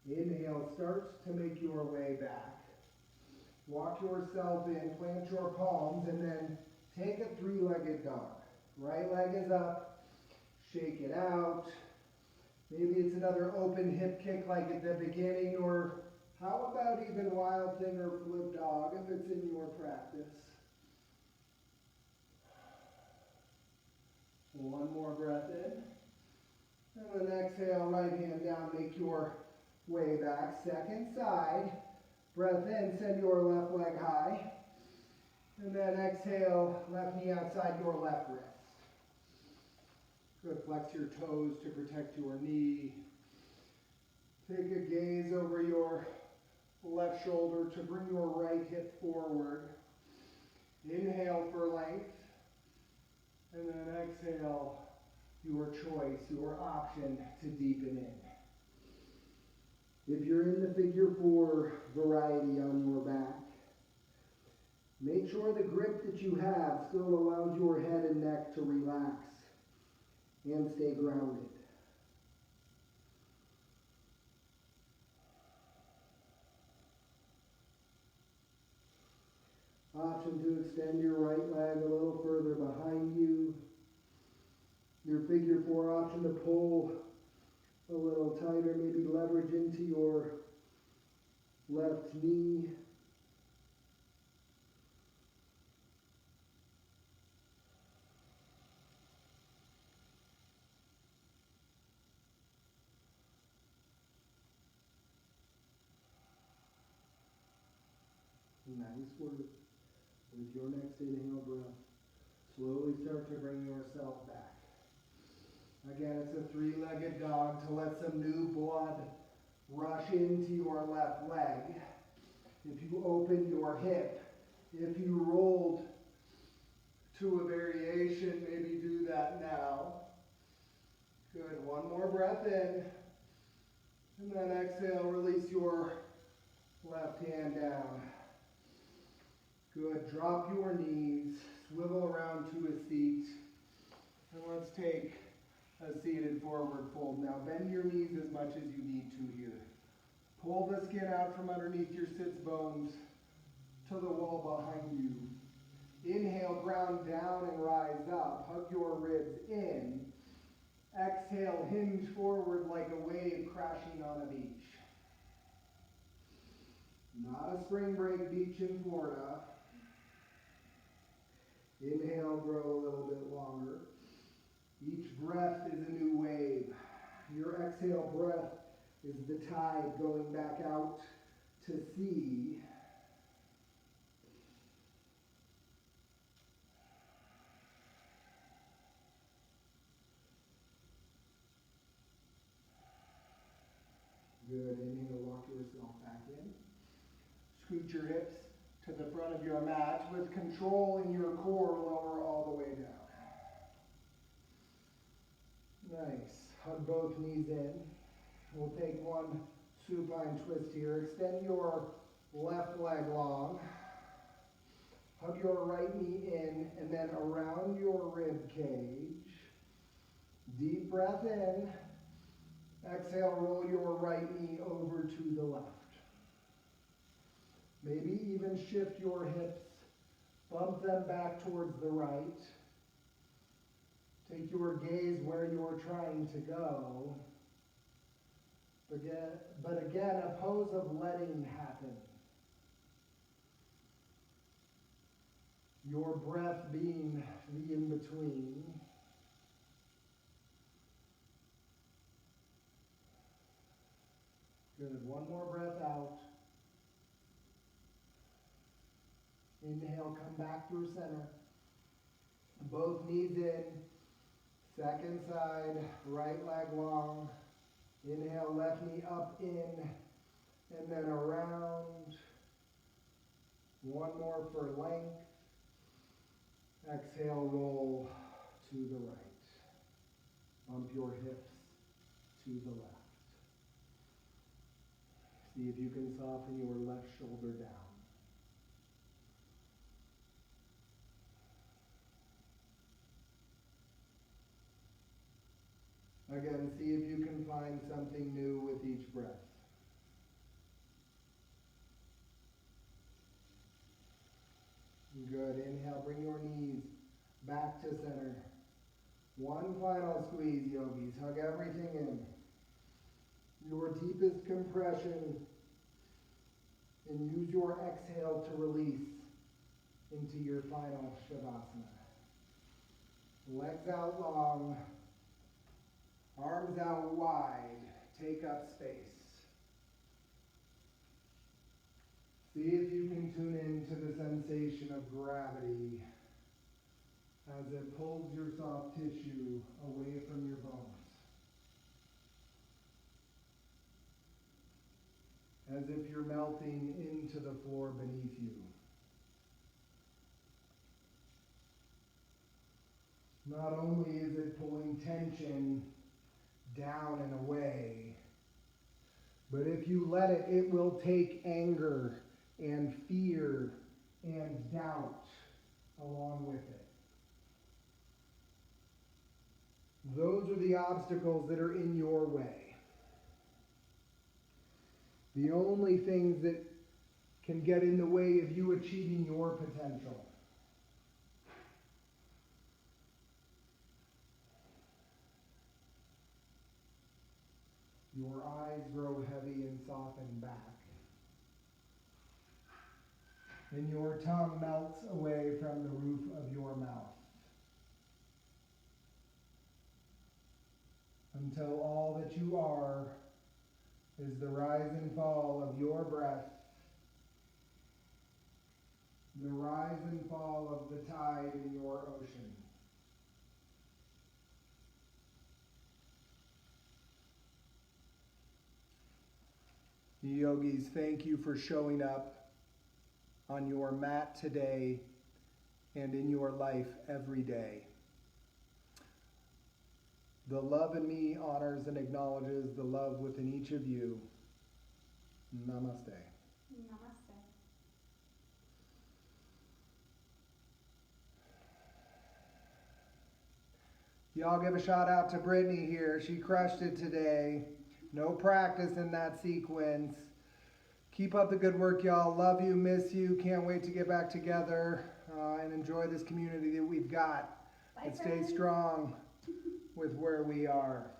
Inhale, start to make your way back. Walk yourself in, plant your palms, and then take a 3-legged dog. Right leg is up, shake it out. Maybe it's another open hip kick like at the beginning, or how about even wild thing or flip dog if it's in your practice. One more breath in. And then exhale, right hand down, make your way back. Second side. Breath in, send your left leg high. And then exhale, left knee outside your left wrist. Good, flex your toes to protect your knee. Take a gaze over your left shoulder to bring your right hip forward. Inhale for length. And then exhale your choice, your option to deepen in. If you're in the figure 4 variety on your back, make sure the grip that you have still allows your head and neck to relax and stay grounded. Option to extend your right leg a little further behind you. Your figure 4 option to pull a little tighter, maybe leverage into your left knee. Nice work. With your next inhale breath, slowly start to bring yourself back. Again, it's a 3-legged dog to let some new blood rush into your left leg. If you open your hip, if you rolled to a variation, maybe do that now. Good, one more breath in. And then exhale, release your left hand down. Good, drop your knees, swivel around to a seat. And let's take a seated forward fold. Now bend your knees as much as you need to here. Pull the skin out from underneath your sits bones to the wall behind you. Inhale, ground down and rise up. Hug your ribs in. Exhale, hinge forward like a wave crashing on a beach. Not a spring break beach in Florida. Inhale, grow a little bit longer. Each breath is a new wave. Your exhale breath is the tide going back out to sea. Good. Inhale, walk yourself back in. Scoot your hips to the front of your mat with control in your core, lower all the way down. Nice. Hug both knees in. We'll take one supine twist here. Extend your left leg long. Hug your right knee in and then around your rib cage. Deep breath in. Exhale, roll your right knee over to the left. Maybe even shift your hips. Bump them back towards the right. Take your gaze where you're trying to go. But again, a pose of letting happen. Your breath being the in-between. Good. One more breath out. Inhale, come back through center. Both knees in. Second side, right leg long. Inhale, left knee up in, and then around. One more for length. Exhale, roll to the right. Bump your hips to the left. See if you can soften your left shoulder down. Again, see if you can find something new with each breath. Good. Inhale, bring your knees back to center. One final squeeze, yogis. Hug everything in. Your deepest compression, and use your exhale to release into your final Shavasana. Legs out long, arms out wide, take up space. See if you can tune into the sensation of gravity as it pulls your soft tissue away from your bones. As if you're melting into the floor beneath you. Not only is it pulling tension down and away, but if you let it, it will take anger and fear and doubt along with it. Those are the obstacles that are in your way. The only things that can get in the way of you achieving your potential. Your eyes grow heavy and soften back. And your tongue melts away from the roof of your mouth. Until all that you are is the rise and fall of your breath, the rise and fall of the tide in your ocean. Yogis, thank you for showing up on your mat today and in your life every day. The love in me honors and acknowledges the love within each of you. Namaste. Namaste. Y'all give a shout out to Brittany here. She crushed it today. No practice in that sequence. Keep up the good work, y'all. Love you, miss you. Can't wait to get back together and enjoy this community that we've got. Bye, And stay friends. strong with where we are.